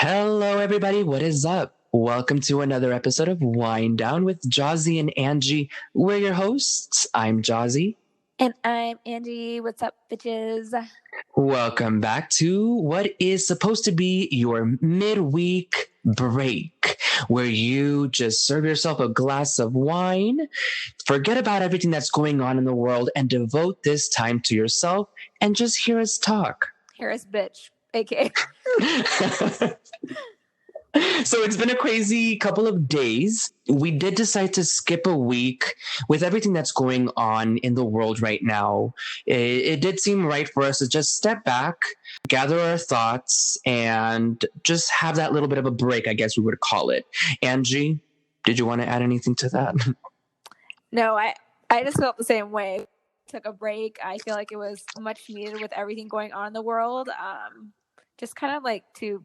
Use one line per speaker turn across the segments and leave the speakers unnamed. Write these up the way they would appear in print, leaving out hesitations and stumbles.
Hello, everybody. What is up? Welcome to another episode of Wind Down with Jaasie and Angie. We're your hosts. I'm Jaasie.
And I'm Angie. What's up, bitches?
Welcome back to what is supposed to be your midweek break, where you just serve yourself a glass of wine, forget about everything that's going on in the world, and devote this time to yourself and just hear us talk.
Hear us, bitch. AK.
So it's been a crazy couple of days. We did decide to skip a week with everything that's going on in the world right now. It did seem right for us to just step back, gather our thoughts, and just have that little bit of a break, I guess we would call it. Angie, did you want to add anything to that?
No, I just felt the same way. Took a break. I feel like it was much needed with everything going on in the world. Just kind of like to,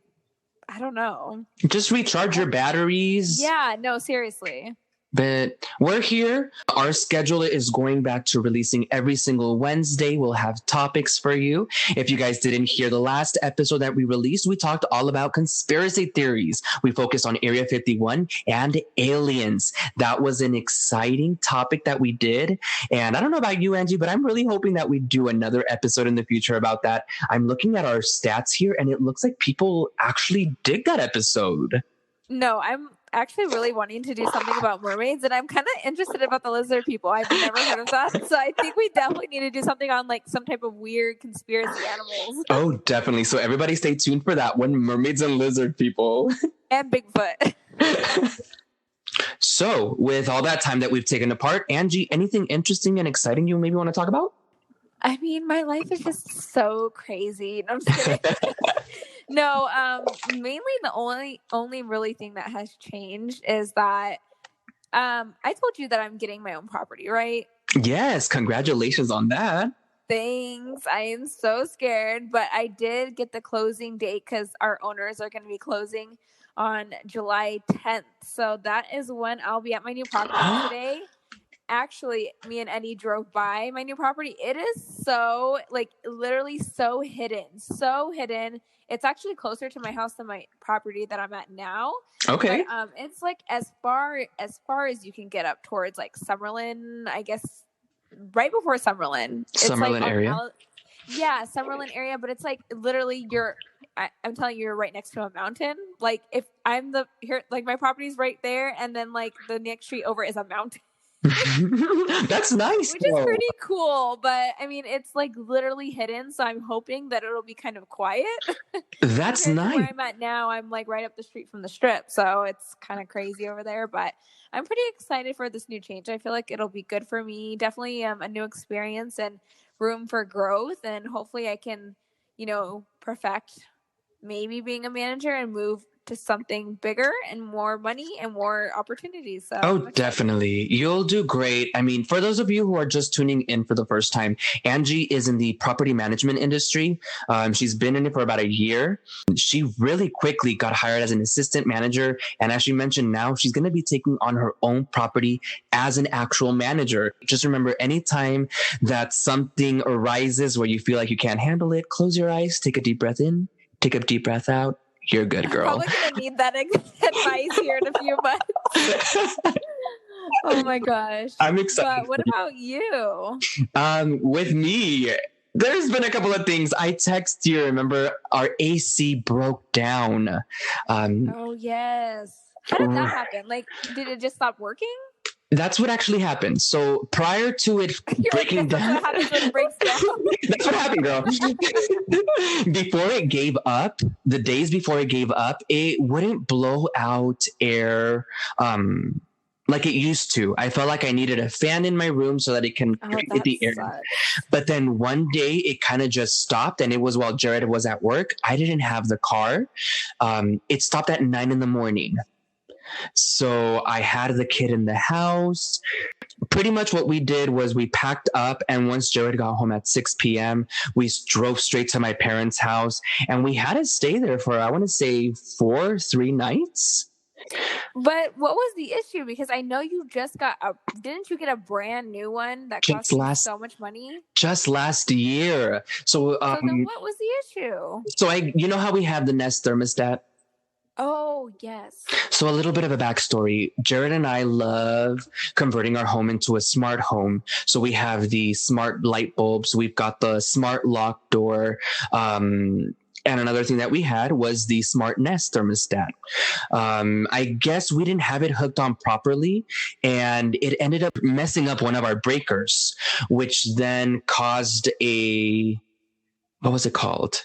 I don't know.
Just recharge your batteries.
Yeah, no, seriously.
But we're here. Our schedule is going back to releasing every single Wednesday. We'll have topics for you. If you guys didn't hear the last episode that we released, we talked all about conspiracy theories. We focused on Area 51 and aliens. That was an exciting topic that we did. And I don't know about you, Angie, but I'm really hoping that we do another episode in the future about that. I'm looking at our stats here, and it looks like people actually dig that episode.
No, I'm actually really wanting to do something about mermaids, and I'm kind of interested about the lizard people. I've never heard of that, so I think we definitely need to do something on like some type of weird conspiracy animals.
Oh, definitely. So everybody stay tuned for that one, mermaids and lizard people.
And Bigfoot.
So with all that time that we've taken apart, Angie, anything interesting and exciting you maybe want to talk about?
I mean, my life is just so crazy. No, I'm just kidding. No, mainly the only really thing that has changed is that I told you that I'm getting my own property, right?
Yes, congratulations on that.
Thanks. I am so scared, but I did get the closing date because our owners are going to be closing on July 10th. So that is when I'll be at my new property today. Actually, me and Eddie drove by my new property. It is so, like, literally so hidden. It's actually closer to my house than my property that I'm at now.
Okay.
But, it's like as far as you can get up towards like Summerlin, I guess, right before Summerlin.
Summerlin
like
area.
Yeah, Summerlin area. But it's like literally I'm telling you, you're right next to a mountain. Like if I'm like my property's right there, and then like the next street over is a mountain.
That's nice.
Which is pretty cool, but I mean, it's like literally hidden, so I'm hoping that it'll be kind of quiet.
That's nice.
Where I'm at now, I'm like right up the street from the strip, so it's kind of crazy over there, but I'm pretty excited for this new change. I feel like it'll be good for me. Definitely a new experience and room for growth, and hopefully I can, perfect maybe being a manager and move to something bigger and more money and more opportunities. So
definitely. You'll do great. I mean, for those of you who are just tuning in for the first time, Angie is in the property management industry. She's been in it for about a year. She really quickly got hired as an assistant manager. And as she mentioned, now she's going to be taking on her own property as an actual manager. Just remember, anytime that something arises where you feel like you can't handle it, close your eyes, take a deep breath in, take a deep breath out. You're good, girl.
I'm probably going to need that advice here in a few months. Oh my gosh.
I'm excited.
But what about you?
With me, there's been a couple of things. I text you, remember our AC broke down.
Oh, yes. How did that happen? Like, did it just stop working?
That's what actually happened. So prior to it breaking down,
what happens when it breaks down.
That's what happened, girl. Before it gave up, the days before it gave up, it wouldn't blow out air like it used to. I felt like I needed a fan in my room so that it can create the air.
Sucks.
But then one day it kind of just stopped, and it was while Jared was at work. I didn't have the car. It stopped at 9 a.m. So I had the kid in the house. Pretty much what we did was we packed up, and once Jared got home at 6 p.m., we drove straight to my parents' house, and we had to stay there for, I want to say, 3 nights.
But what was the issue? Because I know you just didn't you get a brand new one that cost you so much money?
Just last year. So
then what was the issue?
So you know how we have the Nest thermostat?
Oh, yes.
So a little bit of a backstory. Jared and I love converting our home into a smart home. So we have the smart light bulbs. We've got the smart lock door. And another thing that we had was the smart Nest thermostat. I guess we didn't have it hooked on properly, and it ended up messing up one of our breakers, which then caused what was it called?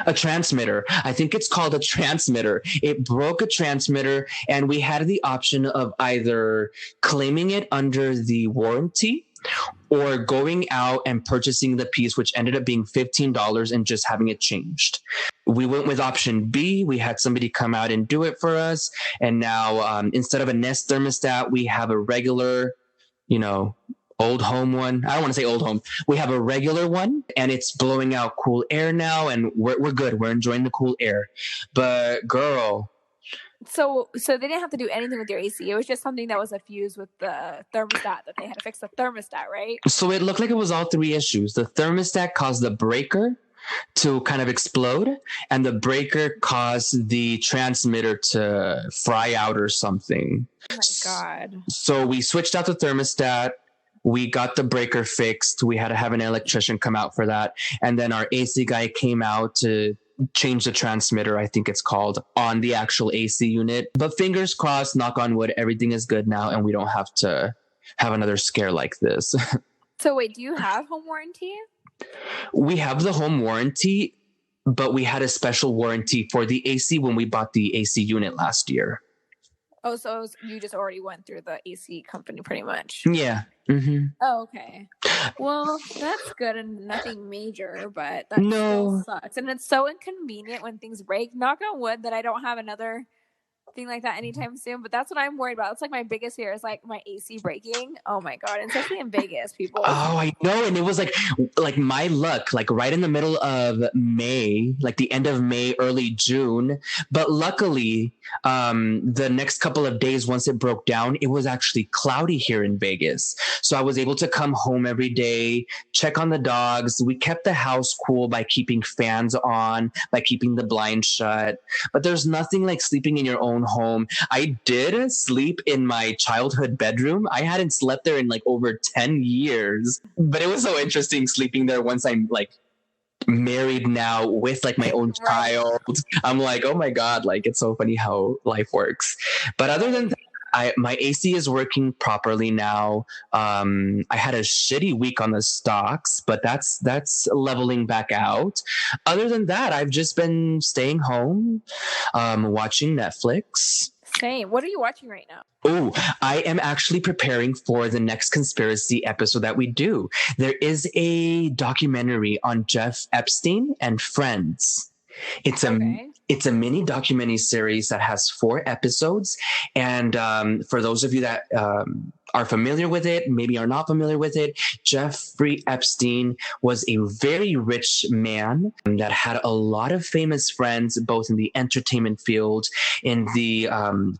A transmitter. I think it's called a transmitter. It broke a transmitter, and we had the option of either claiming it under the warranty or going out and purchasing the piece, which ended up being $15 and just having it changed. We went with option B. We had somebody come out and do it for us. And now instead of a Nest thermostat, we have a regular, old home one. I don't want to say old home. We have a regular one, and it's blowing out cool air now, and we're good. We're enjoying the cool air. But girl.
So they didn't have to do anything with your AC. It was just something that was a fuse with the thermostat, that they had to fix the thermostat, right?
So it looked like it was all three issues. The thermostat caused the breaker to kind of explode, and the breaker caused the transmitter to fry out or something.
Oh my God.
So we switched out the thermostat. We got the breaker fixed. We had to have an electrician come out for that. And then our AC guy came out to change the transmitter, I think it's called, on the actual AC unit. But fingers crossed, knock on wood, everything is good now, and we don't have to have another scare like this.
So wait, do you have home warranty?
We have the home warranty, but we had a special warranty for the AC when we bought the AC unit last year.
Oh, so you just already went through the AC company pretty much.
Yeah. Mm-hmm.
Oh, okay. Well, that's good and nothing major, but that still sucks. And it's so inconvenient when things break. Knock on wood that I don't have another thing like that anytime soon, but that's what I'm worried about. It's like my biggest fear is like my AC breaking. Oh my God. And especially in Vegas, people.
Oh, I know. And it was like my luck, like right in the middle of May, like the end of May, early June. But luckily, the next couple of days, once it broke down, it was actually cloudy here in Vegas. So I was able to come home every day, check on the dogs. We kept the house cool by keeping fans on, by keeping the blinds shut. But there's nothing like sleeping in your own home. I did sleep in my childhood bedroom. I hadn't slept there in like over 10 years, but it was so interesting sleeping there once I'm like married now with like my own child. I'm like, oh my God, like it's so funny how life works. But other than that, my AC is working properly now. I had a shitty week on the stocks, but that's leveling back out. Other than that, I've just been staying home, watching Netflix.
Same. What are you watching right now?
Oh, I am actually preparing for the next conspiracy episode that we do. There is a documentary on Jeff Epstein and friends. It's a mini documentary series that has 4 episodes. And for those of you that are familiar with it, maybe are not familiar with it, Jeffrey Epstein was a very rich man that had a lot of famous friends, both in the entertainment field, in the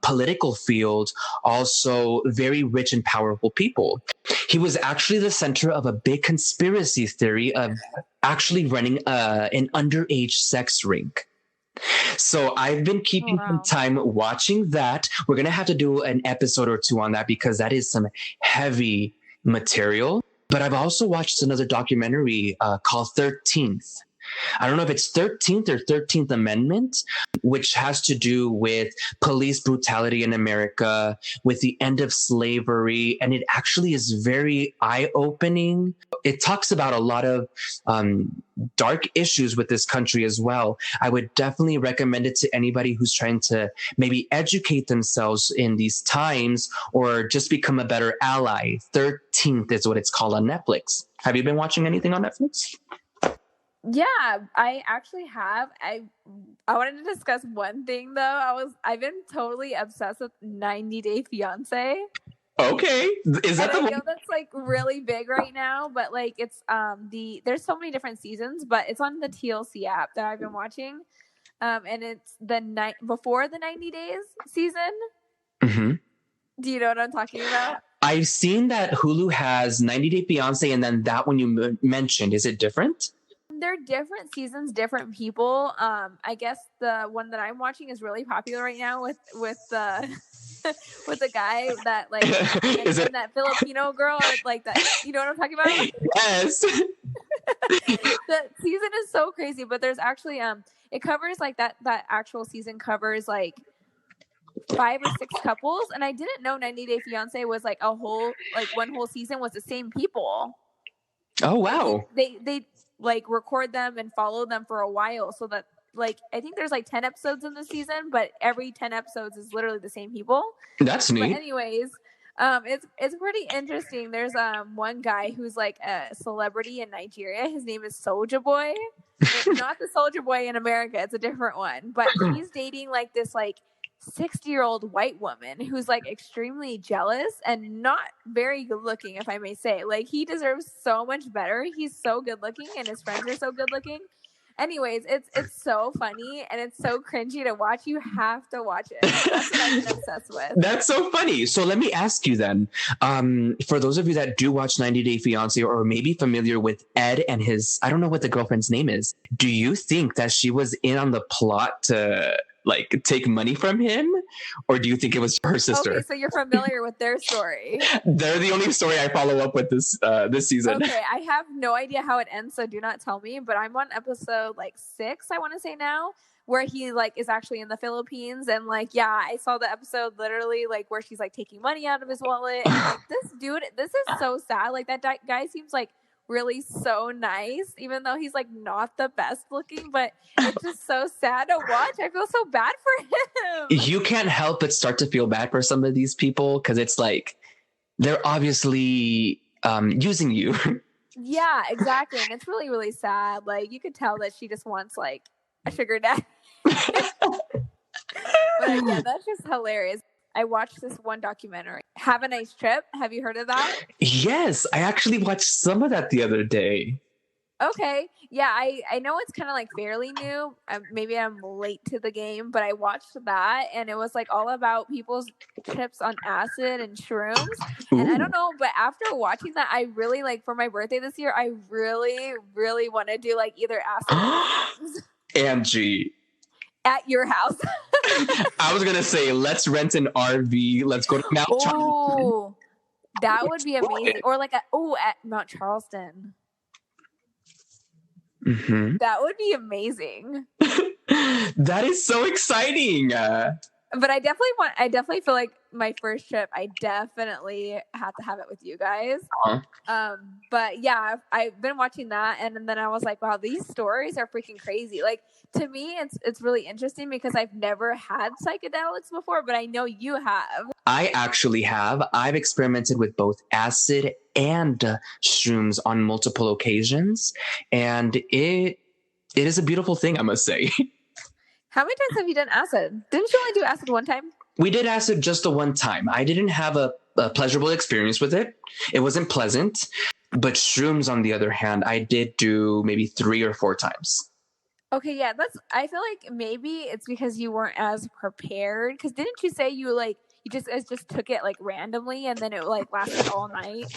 political field, also very rich and powerful people. He was actually the center of a big conspiracy theory of actually running an underage sex rink. So I've been keeping some time watching that. We're going to have to do an episode or 2 on that because that is some heavy material. But I've also watched another documentary called 13th. I don't know if it's 13th or 13th Amendment, which has to do with police brutality in America, with the end of slavery. And it actually is very eye-opening. It talks about a lot of dark issues with this country as well. I would definitely recommend it to anybody who's trying to maybe educate themselves in these times or just become a better ally. 13th is what it's called on Netflix. Have you been watching anything on Netflix?
Yeah, I actually have. I wanted to discuss one thing though. I've been totally obsessed with 90 Day Fiance.
Okay. Is that
I know that's like really big right now, but like it's there's so many different seasons, but it's on the TLC app that I've been watching. And it's the night before the 90 days season.
Mm-hmm.
Do you know what I'm talking about?
I've seen that Hulu has 90 Day Fiance and then that one you mentioned. Is it different?
they're different seasons, different people. I guess the one that I'm watching is really popular right now with the with the guy that like and that Filipino girl, or like that. You know what I'm talking about?
Yes.
The season is so crazy, but there's actually it covers like that actual season covers like 5 or 6 couples, and I didn't know 90 Day Fiance was like a whole like one whole season was the same people.
Oh wow.
They like record them and follow them for a while, so that like I think there's like 10 episodes in the season, but every 10 episodes is literally the same people.
That's neat.
But anyways, it's pretty interesting. There's one guy who's like a celebrity in Nigeria. His name is Soulja Boy. Not the Soulja Boy in America, it's a different one. But he's dating like this like 60-year-old white woman who's like extremely jealous and not very good looking, if I may say. Like, he deserves so much better. He's so good looking and his friends are so good looking. Anyways, it's so funny and it's so cringy to watch. You have to watch it. That's what I've been obsessed with.
That's so funny. So let me ask you then, for those of you that do watch 90 Day Fiance or maybe familiar with Ed and his, I don't know what the girlfriend's name is. Do you think that she was in on the plot to like take money from him, or do you think it was her sister?
Okay, so you're familiar with their story.
They're the only story I follow up with this season.
Okay, I have no idea how it ends, so do not tell me. But I'm on episode like 6, I want to say now, where he like is actually in the Philippines, and like I saw the episode literally like where she's like taking money out of his wallet. And, like, this is so sad. Like that guy seems like really so nice, even though he's like not the best looking, but it's just so sad to watch. I feel so bad for him.
You can't help but start to feel bad for some of these people because it's like they're obviously using you.
Yeah, exactly. And it's really, really sad. Like, you could tell that she just wants like a sugar daddy. But yeah, that's just hilarious. I watched this one documentary, Have a Nice Trip. Have you heard of that?
Yes, I actually watched some of that the other day.
Okay. Yeah, I know it's kind of like fairly new. Maybe I'm late to the game, but I watched that and it was like all about people's trips on acid and shrooms. Ooh. And I don't know, but after watching that, I really like for my birthday this year, I really, really want to do like either acid or shrooms.
Angie.
At your house.
I was going to say, let's rent an RV. Let's go to Mount Charleston.
Oh, that would be amazing. Or like at Mount Charleston.
Mm-hmm.
That would be amazing.
That is so exciting.
But I definitely feel like my first trip, I definitely had to have it with you guys. Uh-huh. But yeah, I've been watching that, and then I was like, wow, these stories are freaking crazy. Like, to me, it's really interesting because I've never had psychedelics before, but I know you have.
I actually have. I've experimented with both acid and shrooms on multiple occasions, and it is a beautiful thing, I must say.
How many times have you done acid? Didn't you only do acid one time?
We did acid just the one time. I didn't have a pleasurable experience with it. It wasn't pleasant. But shrooms, on the other hand, I did do maybe 3 or 4 times.
Okay, yeah, I feel like maybe it's because you weren't as prepared. Because didn't you say you just took it like randomly and then it like lasted all night?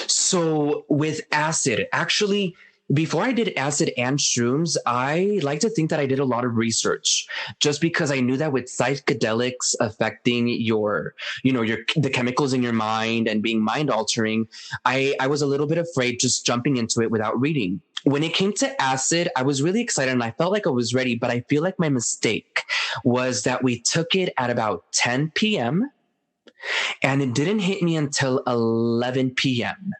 So
with acid, actually, before I did acid and shrooms, I like to think that I did a lot of research just because I knew that with psychedelics affecting the chemicals in your mind and being mind altering, I was a little bit afraid just jumping into it without reading. When it came to acid, I was really excited and I felt like I was ready, but I feel like my mistake was that we took it at about 10 p.m. and it didn't hit me until 11 p.m.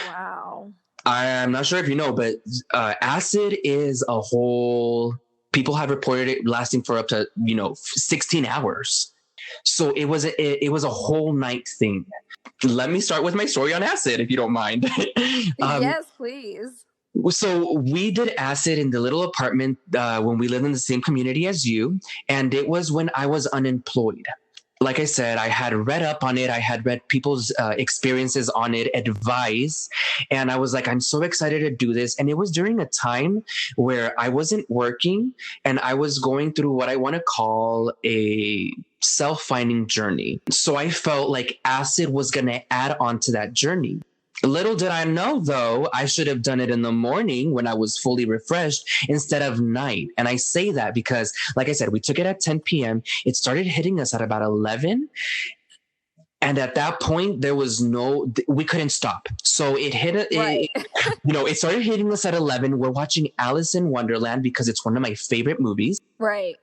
Wow.
I'm not sure if you know, but acid is a whole, people have reported it lasting for up to, 16 hours. So it was a whole night thing. Let me start with my story on acid, if you don't mind.
Yes, please.
So we did acid in the little apartment when we lived in the same community as you. And it was when I was unemployed. Like I said, I had read up on it. I had read people's experiences on it, advice. And I was like, I'm so excited to do this. And it was during a time where I wasn't working and I was going through what I want to call a self-finding journey. So I felt like acid was going to add on to that journey. Little did I know, though, I should have done it in the morning when I was fully refreshed instead of night. And I say that because, like I said, we took it at 10 p.m. It started hitting us at about 11. And at that point, we couldn't stop. So it hit,
Right.
it started hitting us at 11. We're watching Alice in Wonderland because it's one of my favorite movies.
Right.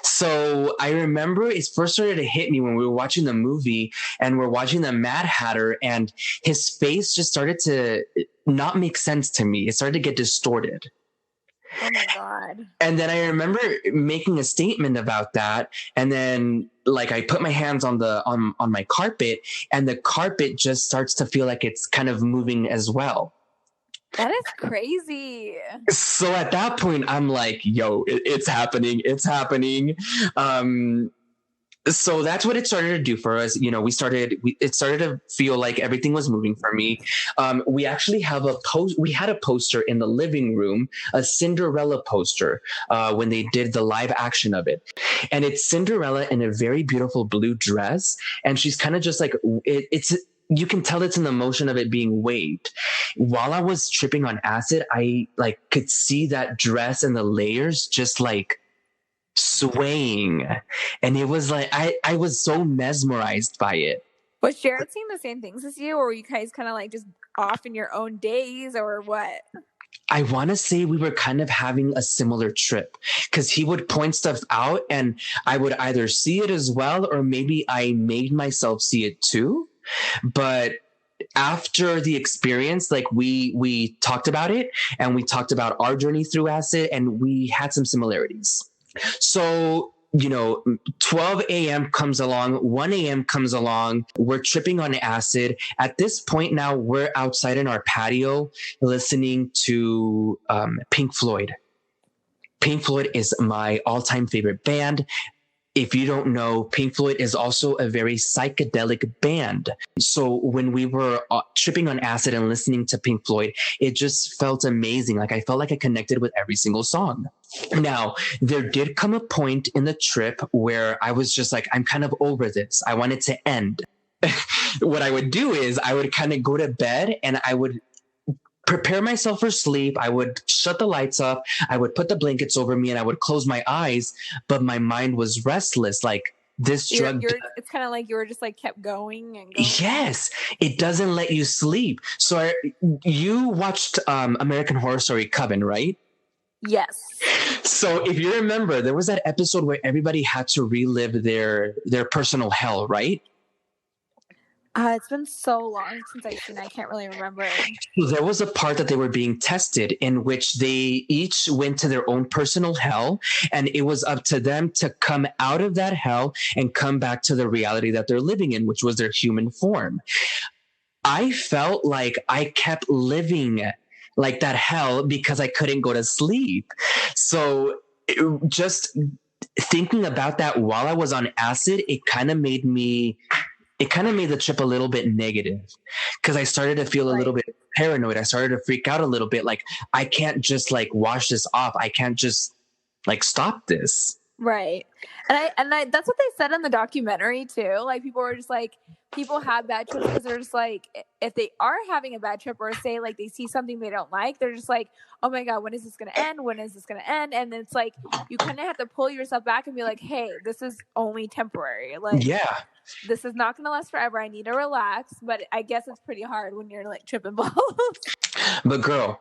So I remember it first started to hit me when we were watching the movie and we're watching the Mad Hatter, and his face just started to not make sense to me. It started to get distorted.
Oh my God.
And then I remember making a statement about that. And then like I put my hands on my carpet, and the carpet just starts to feel like it's kind of moving as well.
That is crazy.
So at that point, I'm like, yo, it's happening. It's happening. So that's what it started to do for us. You know, it started to feel like everything was moving for me. We actually we had a poster in the living room, a Cinderella poster, when they did the live action of it. And it's Cinderella in a very beautiful blue dress. And she's kind of just like, you can tell it's in the motion of it being waved. While I was tripping on acid, I like could see that dress and the layers just like swaying. And it was like, I was so mesmerized by it.
Was Jared seeing the same things as you, or were you guys kind of like just off in your own days, or what?
I want to say we were kind of having a similar trip because he would point stuff out and I would either see it as well, or maybe I made myself see it too. But after the experience, like we talked about it and we talked about our journey through acid, and we had some similarities. So, 12 a.m. comes along, 1 a.m. comes along, we're tripping on acid. At this point now, we're outside in our patio listening to Pink Floyd. Pink Floyd is my all-time favorite band. If you don't know, Pink Floyd is also a very psychedelic band. So when we were tripping on acid and listening to Pink Floyd, it just felt amazing. Like I felt like I connected with every single song. Now, there did come a point in the trip where I was just like, I'm kind of over this. I want it to end. What I would do is I would kind of go to bed and I would prepare myself for sleep. I would shut the lights off. I would put the blankets over me and I would close my eyes, but my mind was restless. Like this drug.
It's kind of like you were just like kept going and going.
Yes, it doesn't let you sleep. So you watched American Horror Story Coven, right?
Yes.
So if you remember, there was that episode where everybody had to relive their personal hell, right?
It's been so long since I've seen it, I can't really remember.
There was a part that they were being tested in which they each went to their own personal hell, and it was up to them to come out of that hell and come back to the reality that they're living in, which was their human form. I felt like I kept living like that hell because I couldn't go to sleep. So just thinking about that while I was on acid, it kind of made the trip a little bit negative because I started to feel a little bit paranoid. I started to freak out a little bit. Like I can't just like wash this off. I can't just like stop this.
Right. And I that's what they said in the documentary too. Like people were just like, people have bad trips because they're just like, if they are having a bad trip or say like they see something they don't like, they're just like, oh my God, when is this going to end? When is this going to end? And it's like, you kind of have to pull yourself back and be like, hey, this is only temporary. Like,
yeah,
this is not going to last forever. I need to relax. But I guess it's pretty hard when you're like tripping balls.
But girl,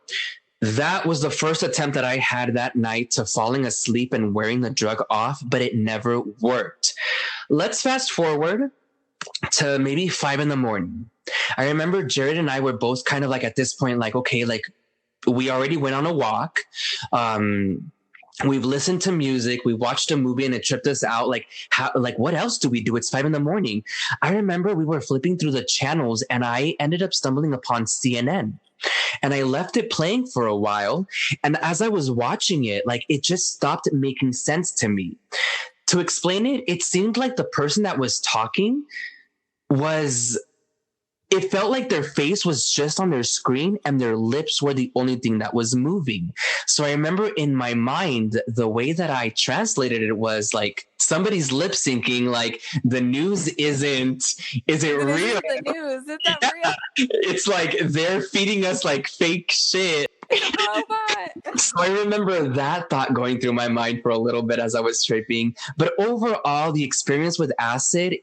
that was the first attempt that I had that night to falling asleep and wearing the drug off, but it never worked. Let's fast forward to maybe 5 a.m. I remember Jared and I were both kind of like at this point, like, okay, like we already went on a walk. We've listened to music. We watched a movie and it tripped us out. Like, what else do we do? It's 5 a.m. I remember we were flipping through the channels and I ended up stumbling upon CNN. And I left it playing for a while. And as I was watching it, like it just stopped making sense to me. To explain it, it seemed like the person that was talking was it felt like their face was just on their screen and their lips were the only thing that was moving. So I remember in my mind, the way that I translated it was like somebody's lip syncing, like the news isn't real?
The news, is that real?
It's like they're feeding us like fake shit.
It's a robot.
So I remember that thought going through my mind for a little bit as I was tripping. But overall, the experience with acid,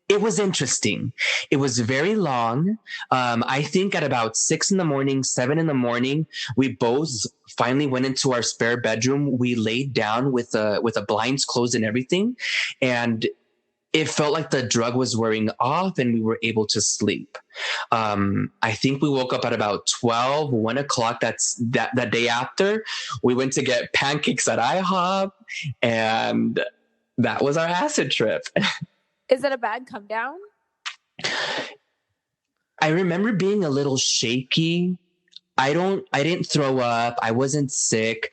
it was interesting. It was very long. I think at about 6 a.m, 7 a.m, we both finally went into our spare bedroom. We laid down with the blinds closed and everything. And it felt like the drug was wearing off and we were able to sleep. I think we woke up at about 12, 1 o'clock. That day after. We went to get pancakes at IHOP, and that was our acid trip.
Is it a bad come down?
I remember being a little shaky. I didn't throw up. I wasn't sick.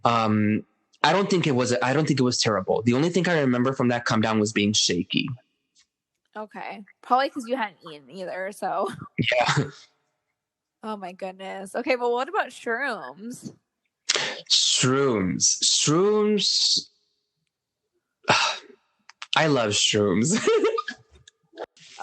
I don't think it was terrible. The only thing I remember from that come down was being shaky.
Okay. Probably because you hadn't eaten either, so.
Yeah.
Oh my goodness. Okay, but what about shrooms?
Shrooms. I love shrooms.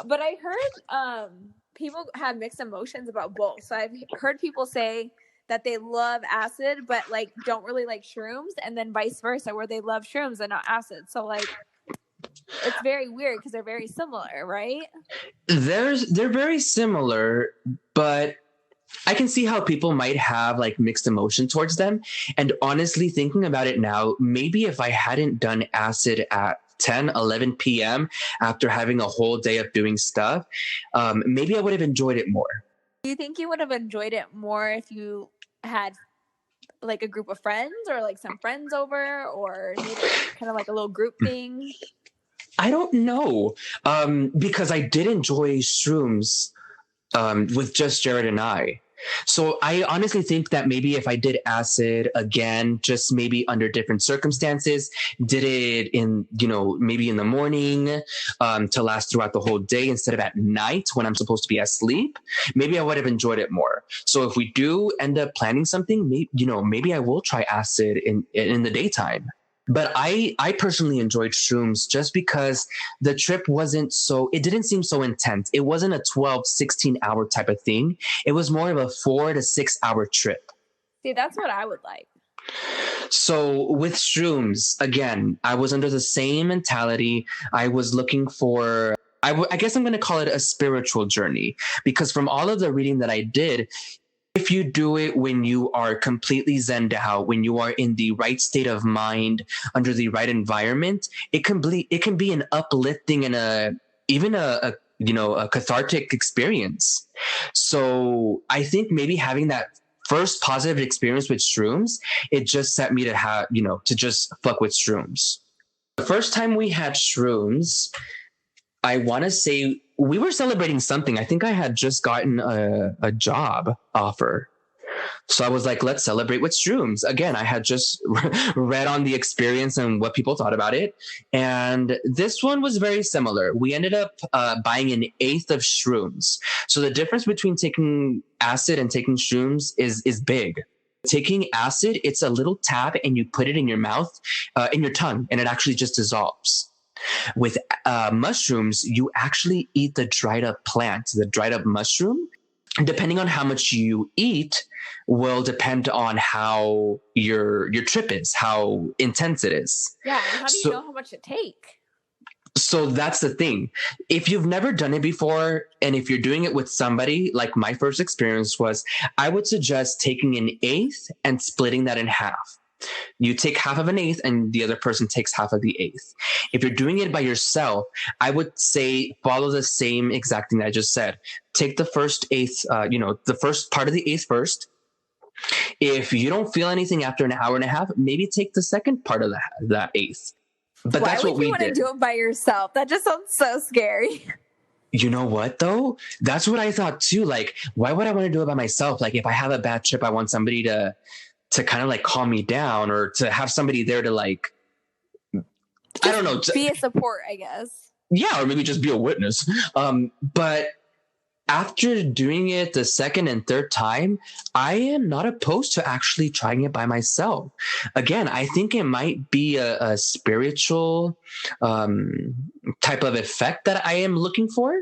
But I heard people have mixed emotions about both. So I've heard people say that they love acid, but like don't really like shrooms, and then vice versa, where they love shrooms and not acid. So like, it's very weird because they're very similar, right?
They're very similar, but I can see how people might have like mixed emotion towards them. And honestly, thinking about it now, maybe if I hadn't done acid at 10, 11 p.m. after having a whole day of doing stuff, maybe I would have enjoyed it more.
Do you think you would have enjoyed it more if you had like a group of friends or like some friends over, or maybe kind of like a little group thing?
I don't know, because I did enjoy shrooms with just Jared and I. So I honestly think that maybe if I did acid again, just maybe under different circumstances, did it in, maybe in the morning to last throughout the whole day instead of at night when I'm supposed to be asleep, maybe I would have enjoyed it more. So if we do end up planning something, maybe I will try acid in the daytime. But I personally enjoyed shrooms just because the trip it didn't seem so intense. It wasn't a 12, 16-hour type of thing. It was more of a 4 to 6 hour trip.
See, that's what I would like.
So with shrooms, again, I was under the same mentality. I was looking for, I guess I'm going to call it a spiritual journey, because from all of the reading that I did, if you do it when you are completely zenned out, when you are in the right state of mind, under the right environment, it can be an uplifting and even a cathartic experience. So I think maybe having that first positive experience with shrooms, it just set me to just fuck with shrooms. The first time we had shrooms, I want to say we were celebrating something. I think I had just gotten a job offer. So I was like, let's celebrate with shrooms. Again, I had just read on the experience and what people thought about it. And this one was very similar. We ended up buying an eighth of shrooms. So the difference between taking acid and taking shrooms is big. Taking acid, it's a little tab and you put it in your mouth, in your tongue, and it actually just dissolves. With mushrooms, you actually eat the dried up plant, the dried up mushroom. Depending on how much you eat will depend on how your trip is, how intense it is.
Yeah, and how do you know how much to take?
So that's the thing. If you've never done it before, and if you're doing it with somebody, like my first experience was, I would suggest taking an eighth and splitting that in half. You take half of an eighth and the other person takes half of the eighth. If you're doing it by yourself, I would say follow the same exact thing that I just said. Take the first eighth, the first part of the eighth first. If you don't feel anything after an hour and a half, maybe take the second part of that eighth. But that's what we did. Why would you want to
do it by yourself? That just sounds so scary.
You know what, though? That's what I thought, too. Like, why would I want to do it by myself? Like, if I have a bad trip, I want somebody to kind of like calm me down, or to have somebody there to like, I don't know.
Be a support, I guess.
Yeah, or maybe just be a witness. But after doing it the second and third time, I am not opposed to actually trying it by myself. Again, I think it might be a spiritual type of effect that I am looking for.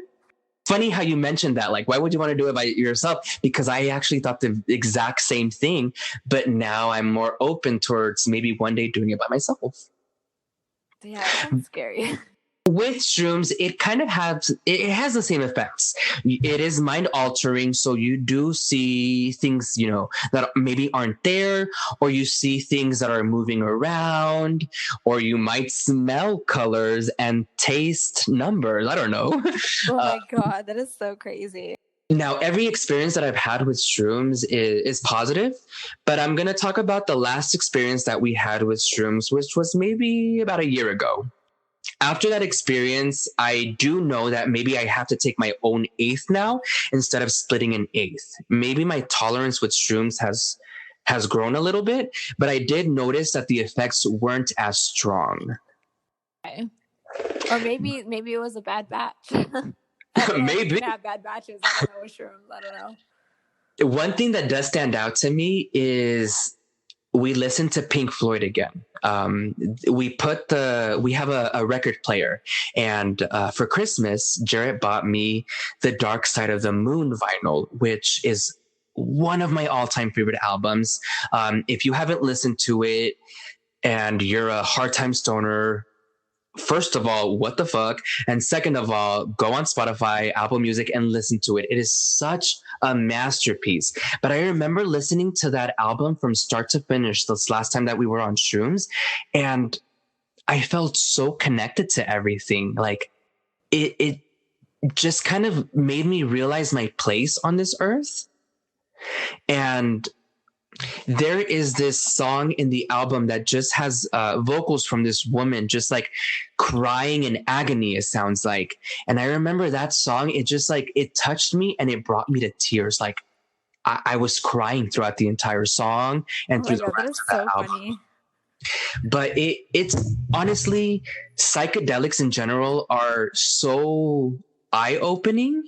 Funny how you mentioned that. Like, why would you want to do it by yourself? Because I actually thought the exact same thing, but now I'm more open towards maybe one day doing it by myself.
Yeah, that's scary.
With shrooms, it kind of has the same effects. It is mind altering, so you do see things, that maybe aren't there, or you see things that are moving around, or you might smell colors and taste numbers. I don't know.
Oh my God, that is so crazy.
Now, every experience that I've had with shrooms is positive, but I'm going to talk about the last experience that we had with shrooms, which was maybe about a year ago. After that experience, I do know that maybe I have to take my own eighth now instead of splitting an eighth. Maybe my tolerance with shrooms has grown a little bit, but I did notice that the effects weren't as strong.
Okay. Or maybe it was a bad batch.
Maybe.
You can have bad batches. I don't know with shrooms. I don't know.
One thing that does stand out to me is we listened to Pink Floyd again. We have a record player, and for Christmas, Jarrett bought me the Dark Side of the Moon vinyl, which is one of my all-time favorite albums. If you haven't listened to it and you're a hard time stoner, first of all, what the fuck? And second of all, go on Spotify, Apple Music, and listen to it. It is such a masterpiece. But I remember listening to that album from start to finish this last time that we were on shrooms, and I felt so connected to everything. Like it just kind of made me realize my place on this earth. And there is this song in the album that just has vocals from this woman just like crying in agony, it sounds like. And I remember that song, it touched me and it brought me to tears. Like I was crying throughout the entire song and through the rest of that album. Funny. But it's honestly, psychedelics in general are so eye-opening.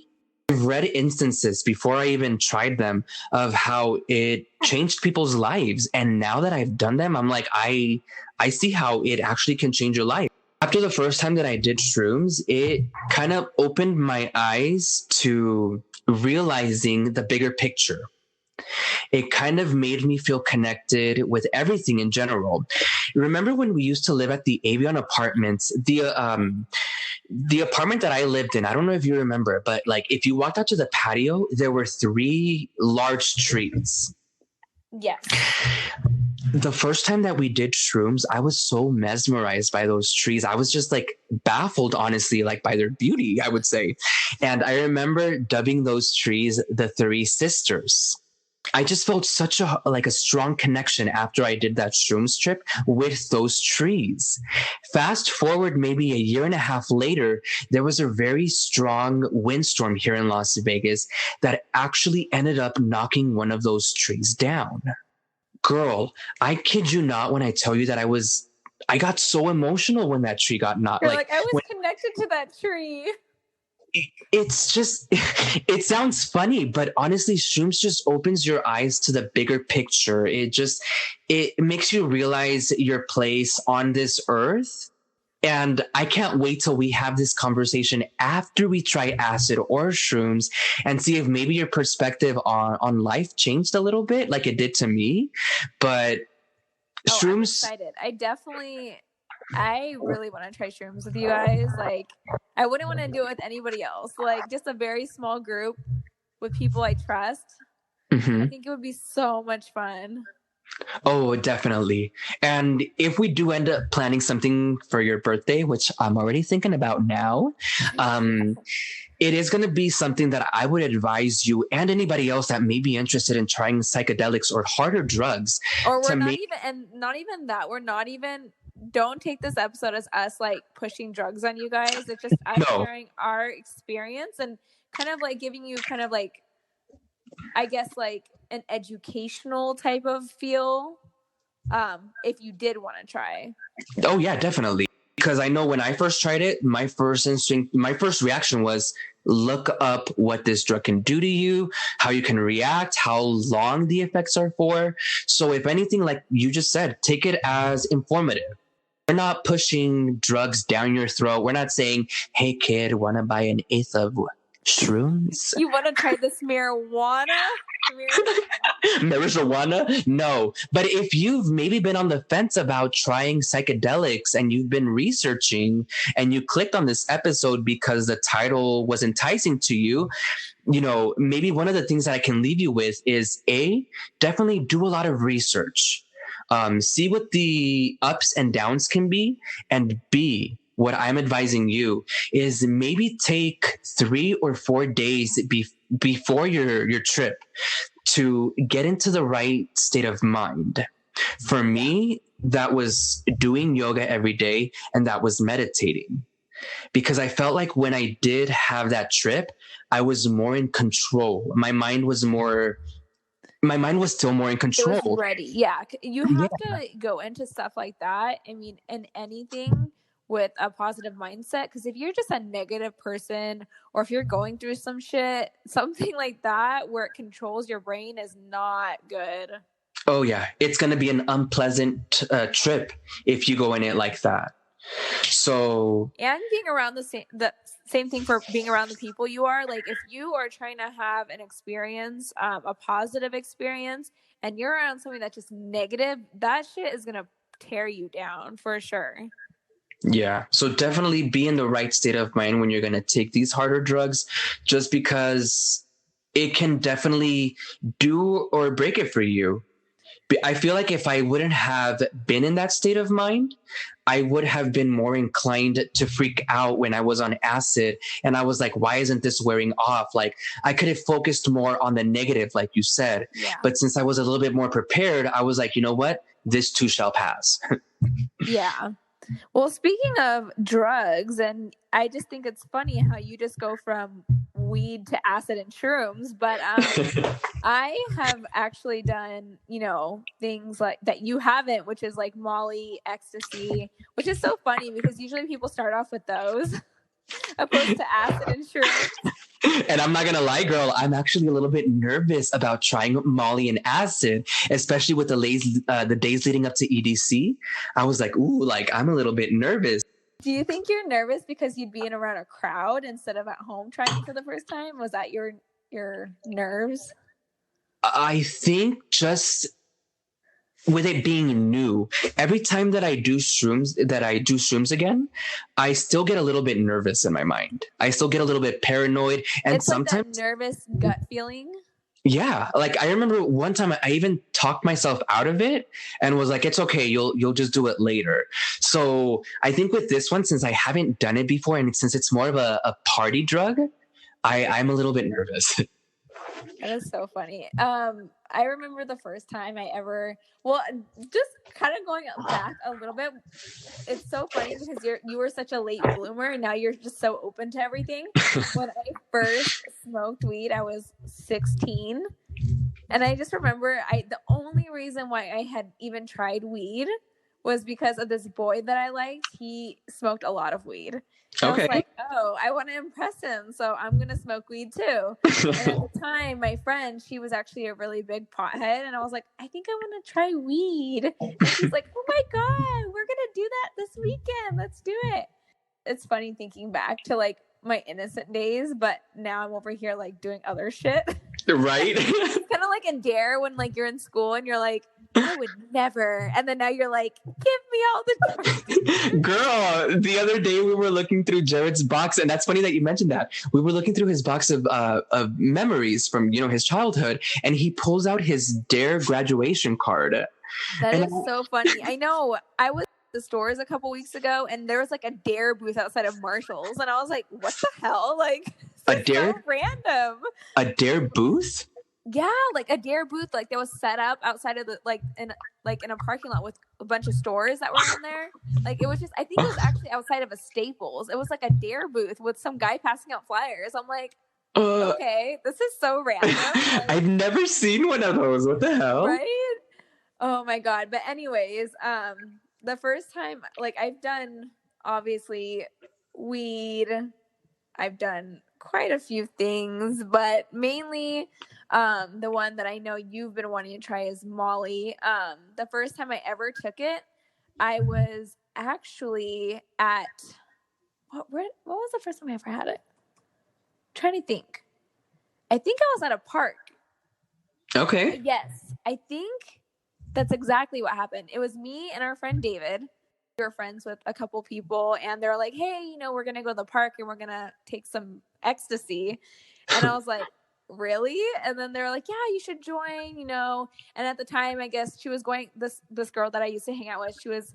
I've read instances before I even tried them of how it changed people's lives. And now that I've done them, I'm like, I see how it actually can change your life. After the first time that I did shrooms, it kind of opened my eyes to realizing the bigger picture. It kind of made me feel connected with everything in general. Remember when we used to live at the Avion Apartments, the apartment that I lived in, I don't know if you remember, but like if you walked out to the patio, there were 3 large trees.
Yes.
The first time that we did shrooms, I was so mesmerized by those trees. I was just like baffled, honestly, like by their beauty, I would say. And I remember dubbing those trees the 3 sisters. I just felt such a strong connection after I did that shrooms trip with those trees. Fast forward maybe a year and a half later, there was a very strong windstorm here in Las Vegas that actually ended up knocking one of those trees down. Girl, I kid you not when I tell you that I got so emotional when that tree got knocked.
You're like I was connected to that tree.
It's just, it sounds funny, but honestly, shrooms just opens your eyes to the bigger picture. It makes you realize your place on this earth. And I can't wait till we have this conversation after we try acid or shrooms and see if maybe your perspective on life changed a little bit like it did to me. But shrooms.
I'm excited. I really want to try shrooms with you guys. Like, I wouldn't want to do it with anybody else. Like, just a very small group with people I trust. Mm-hmm. I think it would be so much fun.
Oh, definitely. And if we do end up planning something for your birthday, which I'm already thinking about now, it is going to be something that I would advise you and anybody else that may be interested in trying psychedelics or harder drugs.
Or not even don't take this episode as us like pushing drugs on you guys. It's just us sharing our experience and kind of like giving you kind of like, I guess like an educational type of feel. If you did want to try. Oh yeah,
definitely. Because I know when I first tried it, my first reaction was look up what this drug can do to you, how you can react, how long the effects are for. So if anything, like you just said, take it as informative. We're not pushing drugs down your throat. We're not saying, hey kid, wanna buy an eighth of shrooms?
You want to try this marijuana?
Marijuana? No. But if you've maybe been on the fence about trying psychedelics and you've been researching and you clicked on this episode because the title was enticing to you, maybe one of the things that I can leave you with is definitely do a lot of research. See what the ups and downs can be, and B, what I'm advising you is maybe take 3 or 4 days before your trip to get into the right state of mind. For me, that was doing yoga every day, and that was meditating. Because I felt like when I did have that trip, I was more in control. My mind was still more in control.
It was ready. Yeah. You have to go into stuff like that. I mean, in anything with a positive mindset. Because if you're just a negative person, or if you're going through some shit, something like that where it controls your brain is not good.
Oh yeah. It's going to be an unpleasant trip if you go in it like that. So,
and being around the same thing for being around the people you are. Like if you are trying to have an experience, a positive experience, and you're around something that's just negative, that shit is gonna tear you down for sure.
Yeah. So definitely be in the right state of mind when you're gonna take these harder drugs, just because it can definitely do or break it for you. I feel like if I wouldn't have been in that state of mind, I would have been more inclined to freak out when I was on acid. And I was like, why isn't this wearing off? Like I could have focused more on the negative, like you said.
Yeah.
But since I was a little bit more prepared, I was like, you know what? This too shall pass.
Yeah. Well, speaking of drugs, and I just think it's funny how you just go from weed to acid and shrooms, but I have actually done, things like that you haven't, which is like Molly, ecstasy, which is so funny because usually people start off with those opposed to acid and shrooms.
And I'm not going to lie, girl, I'm actually a little bit nervous about trying Molly and acid, especially with the days leading up to EDC. I was like, ooh, like I'm a little bit nervous.
Do you think you're nervous because you'd be in around a crowd instead of at home trying for the first time? Was that your nerves?
I think just with it being new, every time that I do shrooms again, I still get a little bit nervous in my mind. I still get a little bit paranoid, and
it's
sometimes
like that nervous gut feeling.
Yeah, like I remember one time I even talked myself out of it and was like, "It's okay, you'll just do it later." So I think with this one, since I haven't done it before, and since it's more of a party drug, I'm a little bit nervous.
That is so funny. I remember the first time just kind of going back a little bit. It's so funny because you were such a late bloomer and now you're just so open to everything. When I first smoked weed, I was 16. And I just remember the only reason why I had even tried weed was because of this boy that I liked. He smoked a lot of weed. And
Okay.
I was like, oh, I want to impress him, so I'm going to smoke weed too. And at the time, my friend, she was actually a really big pothead. And I was like, I think I want to try weed. And she's like, oh my God, we're going to do that this weekend. Let's do it. It's funny thinking back to like my innocent days, but now I'm over here like doing other shit.
Right?
It's kind of like in Dare when like you're in school and you're like, I would never. And then now you're like, give me all the drugs.
Girl, the other day we were looking through Jared's box, and that's funny that you mentioned that. We were looking through his box of memories from, his childhood, and he pulls out his Dare graduation card.
That is so funny. I know. I was at the stores a couple weeks ago, and there was like a Dare booth outside of Marshall's, and I was like, what the hell? Like,
a Dare?
So random.
A Dare booth?
Yeah, like a Dare booth, like that was set up outside of in a parking lot with a bunch of stores that were in there. Like it was just, I think it was actually outside of a Staples. It was like a Dare booth with some guy passing out flyers. I'm like, okay, this is so random. Like,
I've never seen one of those. What the hell?
Right? Oh my God. But anyways, the first time, like I've done obviously weed, I've done quite a few things, but mainly the one that I know you've been wanting to try is Molly. The first time I ever took it, I was actually at what was the first time I ever had it? I'm trying to think. I think I was at a park.
Okay.
Yes, I think that's exactly what happened. It was me and our friend David. We were friends with a couple people, and they're like, hey, you know, we're going to go to the park and we're going to take some ecstasy. And I was like, really? And then they're like, yeah, you should join, you know. And at the time, I guess she was going, this girl that I used to hang out with, she was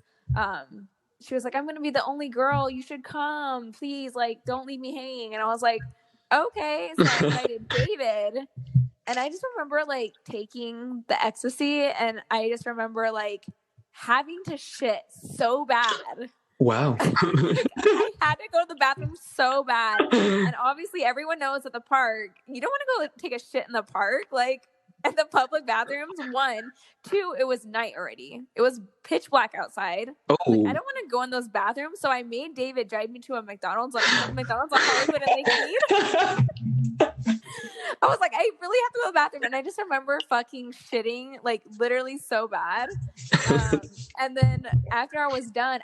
like, I'm going to be the only girl. You should come. Please, like, don't leave me hanging. And I was like, okay. So I invited David. And I just remember, like, taking the ecstasy, and I just remember, like, having to shit so bad.
Wow.
I had to go to the bathroom so bad. And obviously, everyone knows at the park, you don't want to go take a shit in the park, like, at the public bathrooms. 1. 2, it was night already. It was pitch black outside.
Oh.
Like, I don't want to go in those bathrooms, so I made David drive me to a McDonald's, like, McDonald's on Hollywood and Lake I was like, I really have to go to the bathroom. And I just remember fucking shitting, like, literally so bad. And then after I was done,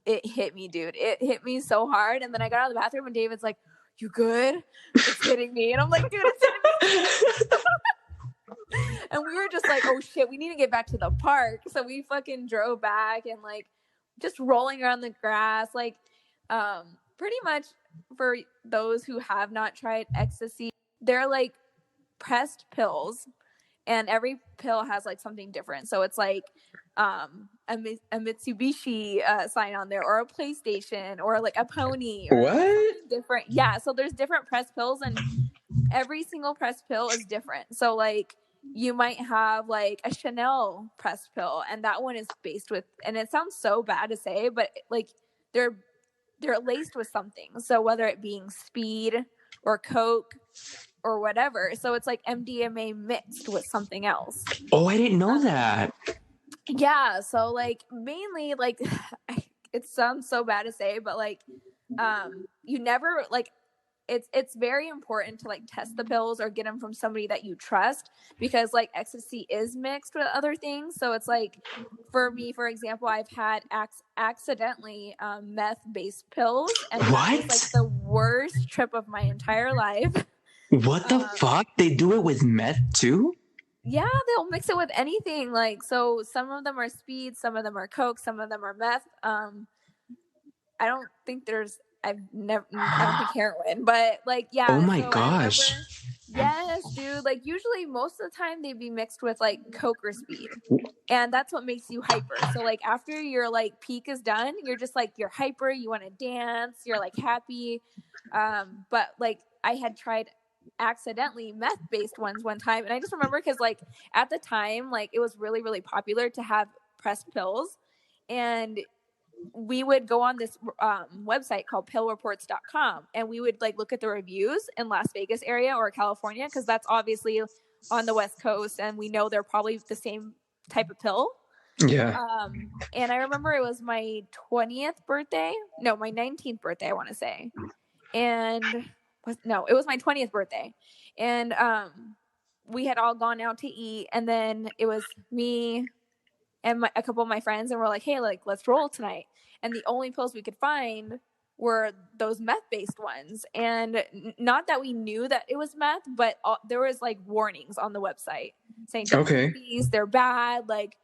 it hit me, dude. It hit me so hard. And then I got out of the bathroom and David's like, you good? It's hitting me. And I'm like, dude, it's hitting me. And we were just like, oh shit, we need to get back to the park. So we fucking drove back and, like, just rolling around the grass. Like, pretty much for those who have not tried ecstasy, they're like pressed pills, and every pill has like something different. So it's like a Mitsubishi sign on there, or a PlayStation, or like a pony, or
what?
different. Yeah, so there's different pressed pills, and every single pressed pill is different. So like you might have like a Chanel pressed pill, and that one is based with, and it sounds so bad to say, but like they're laced with something. So whether it being speed or coke or whatever. So it's like MDMA mixed with something else.
Oh, I didn't know that.
Yeah. So like mainly, like, it sounds so bad to say, but like you never, like, it's very important to like test the pills or get them from somebody that you trust, because like ecstasy is mixed with other things. So it's like, for me, for example, I've had accidentally meth based pills, and that was like the worst trip of my entire life.
What the fuck? They do it with meth too?
Yeah, they'll mix it with anything. Like, so some of them are speed, some of them are coke, some of them are meth. I don't think I don't think heroin, but like, yeah.
Oh my gosh.
Yes, dude. Like, usually most of the time they'd be mixed with like coke or speed, and that's what makes you hyper. So like after your like peak is done, you're just like, you're hyper, you want to dance, you're like happy. But like I had tried accidentally meth based ones one time, and I just remember because like at the time, like it was really, really popular to have pressed pills, and we would go on this website called pillreports.com, and we would like look at the reviews in Las Vegas area or California, because that's obviously on the West Coast, and we know they're probably the same type of pill.
Yeah.
And I remember it was my 20th birthday. No, my 19th birthday, I want to say. And it was my 20th birthday. And we had all gone out to eat, and then it was me and a couple of my friends, and we're like, hey, like, let's roll tonight. And the only pills we could find were those meth-based ones. And not that we knew that it was meth, but there was like warnings on the website saying,
okay,
these, they're bad, like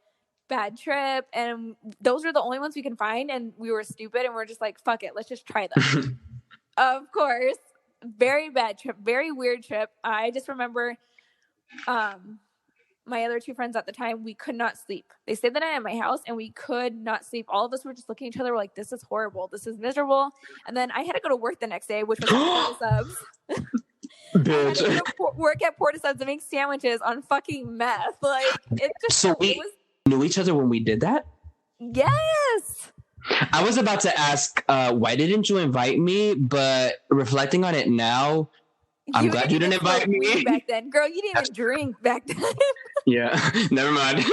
bad trip. And those were the only ones we can find. And we were stupid, and we're just like, fuck it, let's just try them. Of course, very bad trip, very weird trip. I just remember my other two friends at the time, we could not sleep. They stayed the night at my house, and we could not sleep. All of us were just looking at each other. We're like, this is horrible. This is miserable. And then I had to go to work the next day, which was at Porta Subs. I had to go to work at Porta Subs and make sandwiches on fucking meth. Like, it just...
So we knew each other when we did that?
Yes!
I was about to ask, why didn't you invite me? But reflecting on it now, I'm glad you didn't invite me
back then. Girl, you didn't even drink back then.
Yeah, never mind.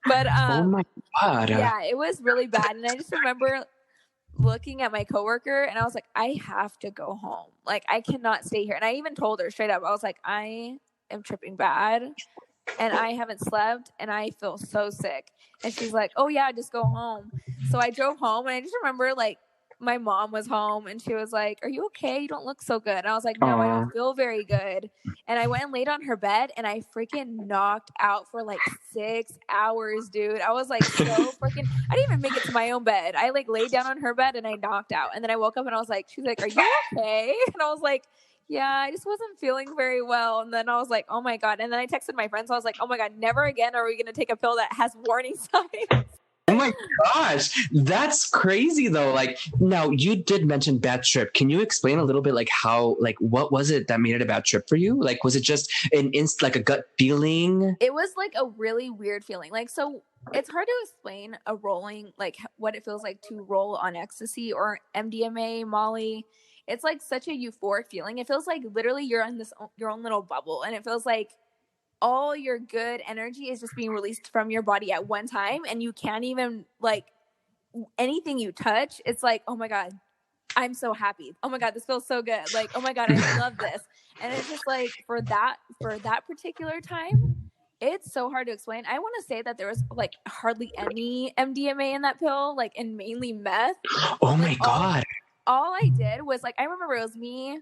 But
oh my God.
Yeah, it was really bad. And I just remember looking at my coworker and I was like, I have to go home. Like, I cannot stay here. And I even told her straight up, I was like, I am tripping bad and I haven't slept and I feel so sick. And she's like, oh yeah, just go home. So I drove home and I just remember like my mom was home and she was like, are you okay? You don't look so good. And I was like, no, I don't feel very good. And I went and laid on her bed and I freaking knocked out for like 6 hours, dude. I was like so freaking, I didn't even make it to my own bed. I like laid down on her bed and I knocked out. And then I woke up and I was like, she's like, are you okay? And I was like, yeah, I just wasn't feeling very well. And then I was like, oh my God. And then I texted my friends. I was like, oh my God, never again are we going to take a pill that has warning signs.
Oh my gosh, that's crazy though. Like, now you did mention bad trip. Can you explain a little bit like how, like, what was it that made it a bad trip for you? Like, was it just like a gut feeling?
It was like a really weird feeling. Like, so it's hard to explain a rolling, like what it feels like to roll on ecstasy or MDMA, Molly. It's like such a euphoric feeling. It feels like literally you're in this your own little bubble, and it feels like all your good energy is just being released from your body at one time, and you can't even like anything you touch. It's like, oh my God, I'm so happy. Oh my God, this feels so good. Like, oh my God, I love this. And it's just like for that particular time, it's so hard to explain. I want to say that there was like hardly any MDMA in that pill, like, and mainly meth.
Oh my God.
All I did was like, I remember it was me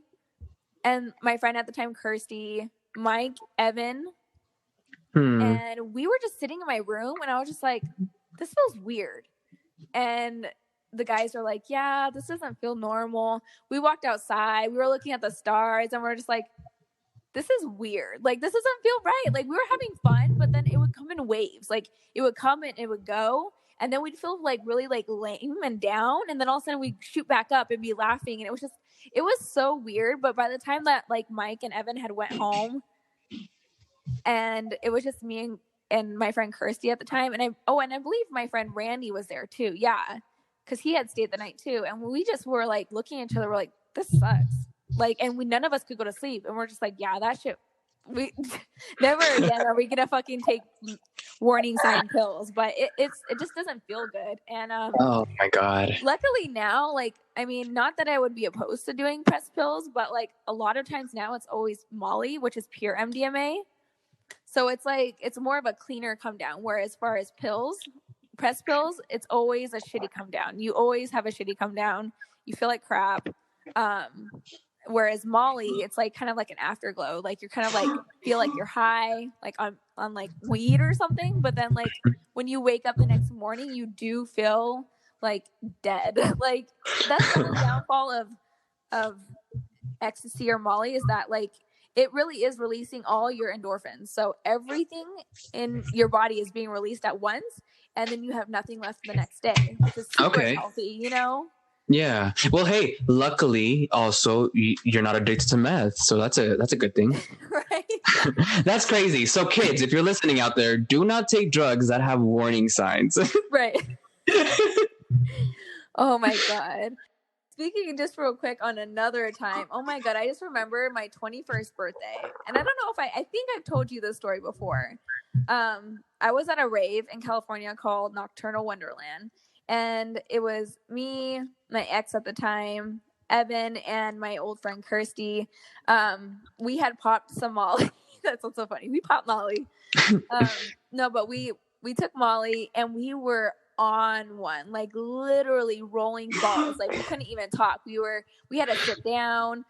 and my friend at the time, Kirsty, Mike, Evan, and we were just sitting in my room and I was just like, this feels weird. And the guys were like, yeah, this doesn't feel normal. We walked outside, we were looking at the stars and we're just like, this is weird. Like, this doesn't feel right. Like, we were having fun, but then it would come in waves. Like, it would come and it would go. And then we'd feel like really like lame and down. And then all of a sudden we'd shoot back up and be laughing. And it was so weird. But by the time that like Mike and Evan had went home and it was just me and my friend Kirsty at the time. And I believe my friend Randy was there too. Yeah. Cause he had stayed the night too. And we just were like looking at each other. We're like, this sucks. Like, and none of us could go to sleep. And we're just like, yeah, that shit. We never again are we gonna fucking take warning sign pills, but it just doesn't feel good. And
oh my God,
luckily now, like, I mean, not that I would be opposed to doing press pills, but like a lot of times now it's always Molly, which is pure MDMA, so it's like it's more of a cleaner come down, whereas as far as press pills, it's always a shitty come down. You always have a shitty come down, you feel like crap. Whereas Molly, it's like kind of like an afterglow. Like you're kind of like feel like you're high, like on like weed or something. But then like when you wake up the next morning, you do feel like dead. Like that's the downfall of ecstasy or Molly is that like it really is releasing all your endorphins. So everything in your body is being released at once, and then you have nothing left the next day, which is super healthy, you know?
Yeah. Well, hey, luckily also you're not addicted to meth. So that's a good thing.
Right.
That's crazy. So kids, if you're listening out there, do not take drugs that have warning signs.
Right. Oh my God. Speaking just real quick on another time. Oh my God. I just remember my 21st birthday. And I don't know if I think I've told you this story before. I was at a rave in California called Nocturnal Wonderland. And it was me, my ex at the time, Evan, and my old friend Kirsty. We had popped some Molly. That's what's so funny. We popped Molly. No, but we took Molly and we were on one, like literally rolling balls. Like we couldn't even talk. We had to sit down.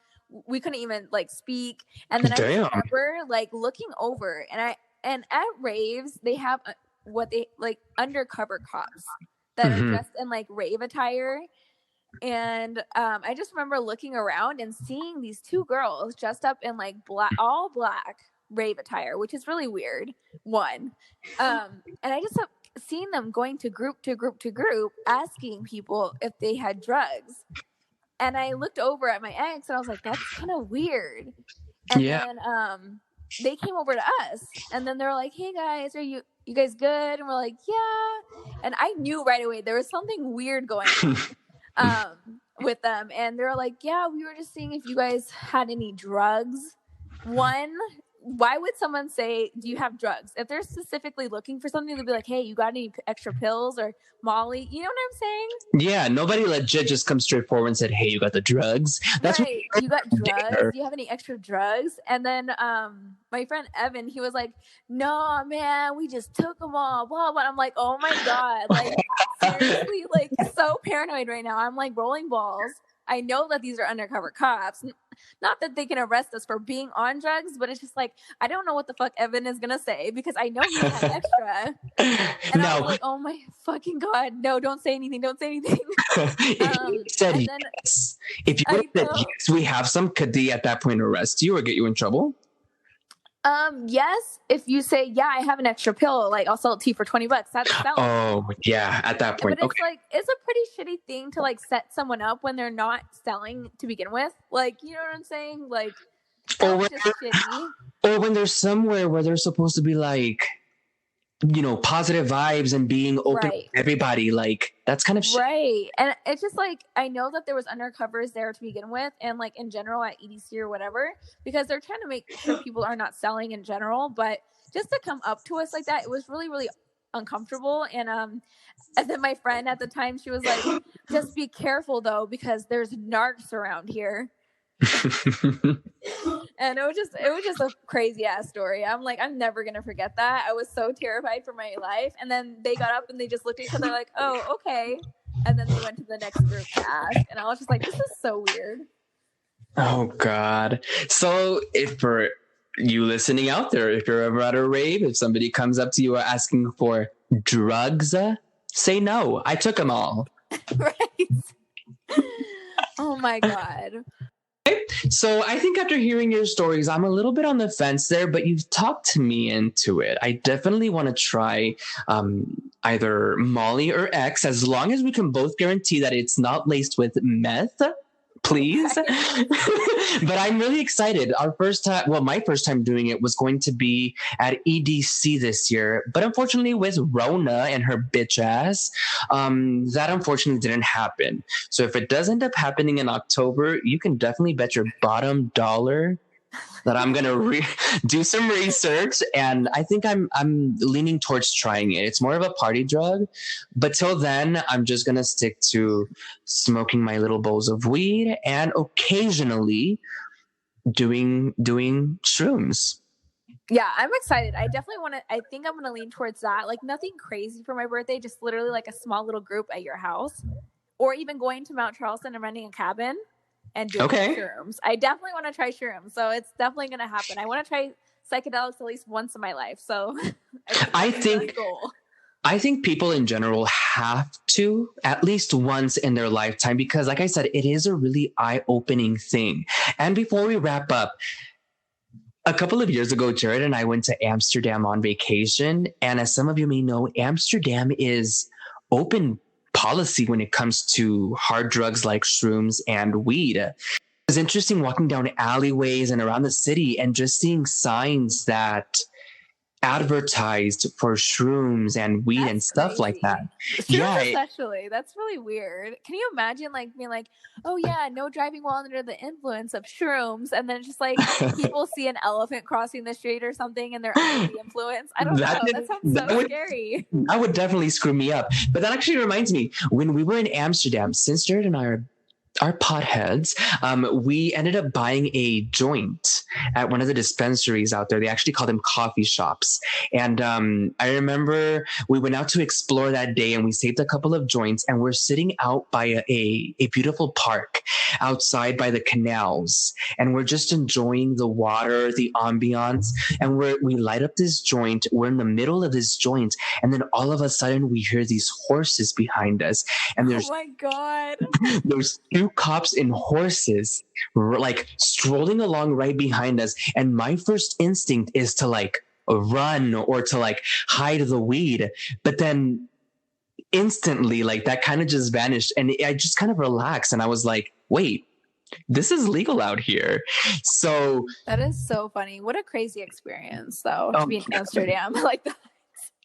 We couldn't even like speak. And then I remember like looking over and at raves they have what they like undercover cops that are dressed in like rave attire. And I just remember looking around and seeing these two girls dressed up in like all black rave attire, which is really weird. One. And I just have seen them going to group, asking people if they had drugs. And I looked over at my ex and I was like, that's kind of weird. And then they came over to us and then they're like, hey guys, are you guys good? And we're like, yeah. And I knew right away there was something weird going on with them. And they're like, yeah, we were just seeing if you guys had any drugs. One, why would someone say, do you have drugs? If they're specifically looking for something, they'll be like, hey, you got any extra pills or Molly? You know what I'm saying?
Yeah, nobody legit just come straight forward and said, hey, you got the drugs. That's
right. You got drugs?
there.
Do you have any extra drugs? And then my friend Evan, he was like, no, man, we just took them all. Blah, blah. I'm like, oh my God. Like, seriously, like, so paranoid right now. I'm like rolling balls. I know that these are undercover cops. Not that they can arrest us for being on drugs, but it's just like, I don't know what the fuck Evan is going to say because I know he had extra. And I was like, oh my fucking God. No, don't say anything. Don't say anything.
If you said yes, if you would have said yes, we have some, could they at that point arrest you or get you in trouble?
Yes, if you say, yeah, I have an extra pill, like I'll sell it to you for $20. That's selling.
Oh, yeah, at that point.
But it's like, it's a pretty shitty thing to like set someone up when they're not selling to begin with. Like, you know what I'm saying? Like,
or when they're somewhere where they're supposed to be like, you know, positive vibes and being open with everybody, like that's kind of shit.
Right. And it's just like, I know that there was undercovers there to begin with and like in general at EDC or whatever, because they're trying to make sure people are not selling in general, but just to come up to us like that, it was really, really uncomfortable. And then my friend at the time, she was like, just be careful though, because there's narcs around here. And it was just a crazy ass story. I'm like, I'm never gonna forget that. I was so terrified for my life. And then they got up and they just looked at each other like, oh, okay. And then they went to the next group to ask. And I was just like, this is so weird.
Oh God. So if for you listening out there, if you're ever at a rave, if somebody comes up to you asking for drugs, say no. I took them all.
Right. Oh my God.
So I think after hearing your stories, I'm a little bit on the fence there, but you've talked me into it. I definitely want to try either Molly or X, as long as we can both guarantee that it's not laced with meth, please. But I'm really excited. My first time doing it was going to be at EDC this year, but unfortunately with Rona and her bitch ass, that unfortunately didn't happen. So if it does end up happening in October, you can definitely bet your bottom dollar that I'm going to do some research, and I think I'm leaning towards trying it. It's more of a party drug, but till then, I'm just going to stick to smoking my little bowls of weed and occasionally doing shrooms.
Yeah, I'm excited. I think I'm going to lean towards that. Like nothing crazy for my birthday, just literally like a small little group at your house, or even going to Mount Charleston and renting a cabin and doing shrooms. I definitely want to try shrooms, so it's definitely going to happen. I want to try psychedelics at least once in my life. So I
think people in general have to at least once in their lifetime, because like I said, it is a really eye-opening thing. And before we wrap up, a couple of years ago, Jared and I went to Amsterdam on vacation. And as some of you may know, Amsterdam is open policy when it comes to hard drugs like shrooms and weed. It was interesting walking down alleyways and around the city and just seeing signs that advertised for shrooms and weed and stuff like that.
Shrooms especially. That's really weird. Can you imagine like being like, oh yeah, no driving while under the influence of shrooms, and then it's just like people see an elephant crossing the street or something and they're under the influence? I don't know. That sounds so scary.
That would definitely screw me up. But that actually reminds me, when we were in Amsterdam, since Jared and I are potheads, we ended up buying a joint at one of the dispensaries out there. They actually call them coffee shops. And I remember we went out to explore that day and we saved a couple of joints, and we're sitting out by a beautiful park outside by the canals. And we're just enjoying the water, the ambiance. And we light up this joint. We're in the middle of this joint. And then all of a sudden we hear these horses behind us. And there's,
oh my God,
there's two cops in horses like strolling along right behind us, and my first instinct is to like run or to like hide the weed, but then instantly like that kind of just vanished, and I just kind of relaxed, and I was like, wait, this is legal out here. So
that is so funny. What a crazy experience though, to be in Amsterdam like that.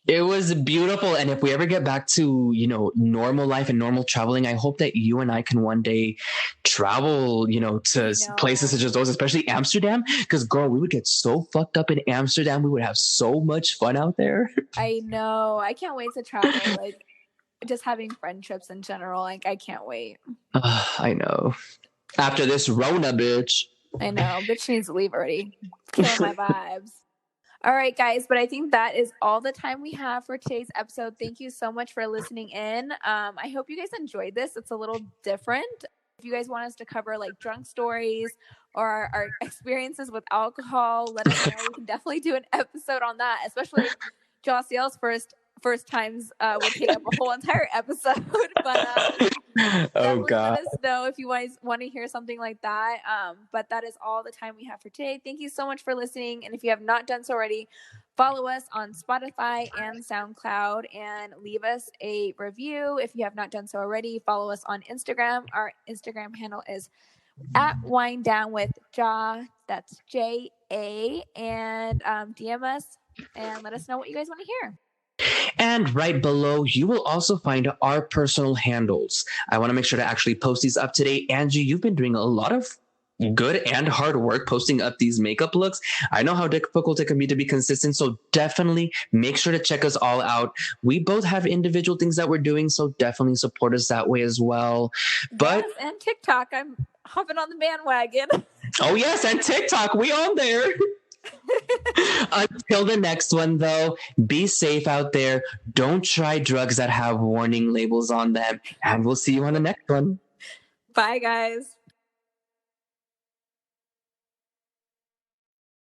It was beautiful. And if we ever get back to, normal life and normal traveling, I hope that you and I can one day travel, to places such as those, especially Amsterdam. Because, girl, we would get so fucked up in Amsterdam. We would have so much fun out there.
I know. I can't wait to travel. Like, just having friendships in general. Like, I can't wait.
I know. After this Rona, bitch.
I know. Bitch needs to leave already. Killing my vibes. All right, guys, but I think that is all the time we have for today's episode. Thank you so much for listening in. I hope you guys enjoyed this. It's a little different. If you guys want us to cover like drunk stories or our experiences with alcohol, let us know. We can definitely do an episode on that, especially Jaasie's first times would take up a whole entire episode. But
oh god,
let us know if you guys want to hear something like that. But that is all the time we have for today. Thank you so much for listening, and if you have not done so already, follow us on Spotify and SoundCloud and leave us a review. If you have not done so already, follow us on Instagram. Our Instagram handle is @winedownwithJa. That's JA, and DM us and let us know what you guys want to hear.
And right below, you will also find our personal handles. I want to make sure to actually post these up today. Angie, you've been doing a lot of good and hard work posting up these makeup looks. I know how difficult it can be to be consistent, so definitely make sure to check us all out. We both have individual things that we're doing, so definitely support us that way as well. But
yes, and TikTok, I'm hopping on the bandwagon.
Oh yes, and TikTok, we on there. Until the next one, though, be safe out there. Don't try drugs that have warning labels on them. And we'll see you on the next one.
Bye, guys.